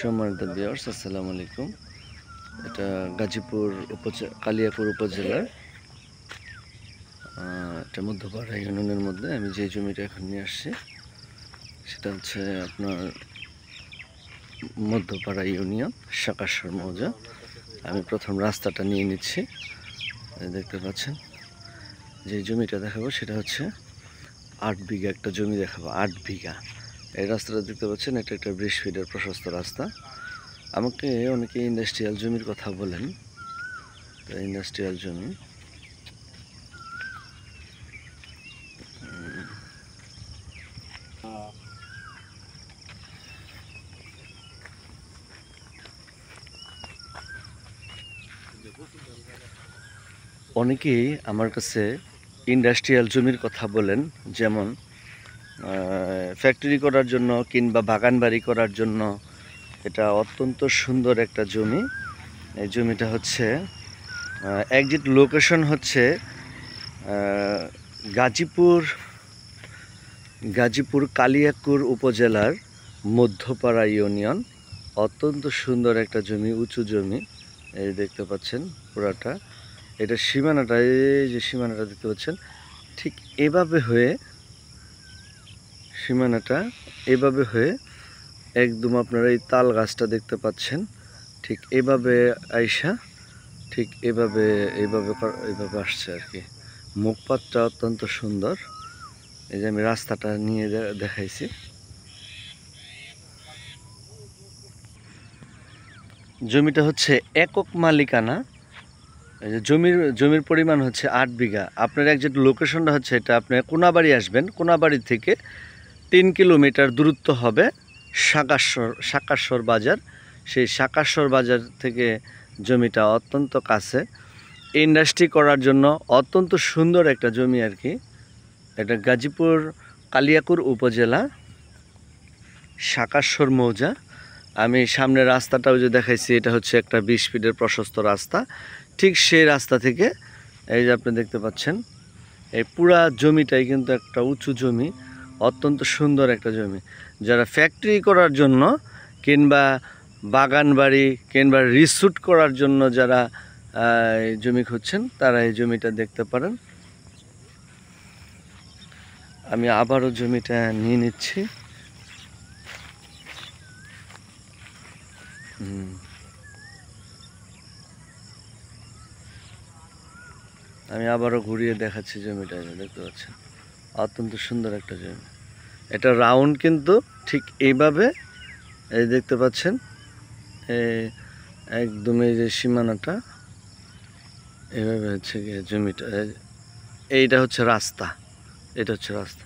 সম্মানিত ভিউয়ার্স, আসসালামু আলাইকুম। এটা গাজীপুর কালিয়াপুর উপজেলার এটা মধ্যপাড়া ইউনিয়নের মধ্যে আমি যে জমিটা এখন নিয়ে আসছি সেটা হচ্ছে আপনার মধ্যপাড়া ইউনিয়ন শাকাশ্বর মৌজা। আমি প্রথম রাস্তাটা নিয়ে নিচ্ছি। দেখতে পাচ্ছেন যে জমিটা দেখাবো সেটা হচ্ছে 8 বিঘা একটা জমি দেখাবো। 8 বিঘা এই রাস্তাটা দেখতে পাচ্ছেন, এটা একটা 20 ফিটের প্রশস্ত রাস্তা। আমাকে অনেকে ইন্ডাস্ট্রিয়াল জমির কথা বলেন, তো ইন্ডাস্ট্রিয়াল জমি অনেকেই আমার কাছে ইন্ডাস্ট্রিয়াল জমির কথা বলেন, যেমন ফ্যাক্টরি করার জন্য কিংবা বাগান বাড়ি করার জন্য। এটা অত্যন্ত সুন্দর একটা জমি। এই জমিটা হচ্ছে এক্সাক্ট লোকেশন হচ্ছে গাজীপুর কালিয়াকুর উপজেলার মধ্যপাড়া ইউনিয়ন। অত্যন্ত সুন্দর একটা জমি, উঁচু জমি। এই দেখতে পাচ্ছেন পুরাটা। এটা সীমানাটা, এই যে সীমানাটা দেখতে পাচ্ছেন, ঠিক এভাবে হয়ে সীমানাটা এভাবে হয়ে একদম আপনারা এই তাল গাছটা দেখতে পাচ্ছেন, ঠিক এভাবে আইসা ঠিক এভাবে এইভাবে আসছে আর কি। মুখপাতটা অত্যন্ত সুন্দর। এই যে আমি রাস্তাটা নিয়ে দেখাইছি। জমিটা হচ্ছে একক মালিকানা। এই যে জমির পরিমাণ হচ্ছে 8 বিঘা। আপনার একজাক্ট লোকেশনটা হচ্ছে এটা, আপনি কোনাবাড়ি আসবেন, কোনাবাড়ি থেকে 3 কিলোমিটার দূরত্ব হবে শাকাশ্বর বাজার। সেই শাকাশ্বর বাজার থেকে জমিটা অত্যন্ত কাছে। ইন্ডাস্ট্রি করার জন্য অত্যন্ত সুন্দর একটা জমি আর কি। এটা গাজীপুর কালিয়াকুর উপজেলা শাকাশ্বর মৌজা। আমি সামনের রাস্তাটাও যে দেখাইছি, এটা হচ্ছে একটা 20 ফিটের প্রশস্ত রাস্তা। ঠিক সেই রাস্তা থেকে এই যে আপনি দেখতে পাচ্ছেন, এই পুরা জমিটাই কিন্তু একটা উঁচু জমি, অত্যন্ত সুন্দর একটা জমি। যারা ফ্যাক্টরি করার জন্য কিংবা বাগান বাড়ি কিংবা রিসোর্ট করার জন্য যারা জমি খুঁজছেন, তারা এই জমিটা দেখতে পারেন। আমি আবারও জমিটা নিয়ে নিচ্ছি। আমি আবারও ঘুরিয়ে দেখাচ্ছি জমিটা, দেখতে পাচ্ছেন অত্যন্ত সুন্দর একটা জমি। এটা রাউন্ড কিন্তু ঠিক এইভাবে, এই দেখতে পাচ্ছেন একদম এই যে সীমানাটা এইভাবে হচ্ছে গিয়ে জমিটা। এইটা হচ্ছে রাস্তা, এটা হচ্ছে রাস্তা।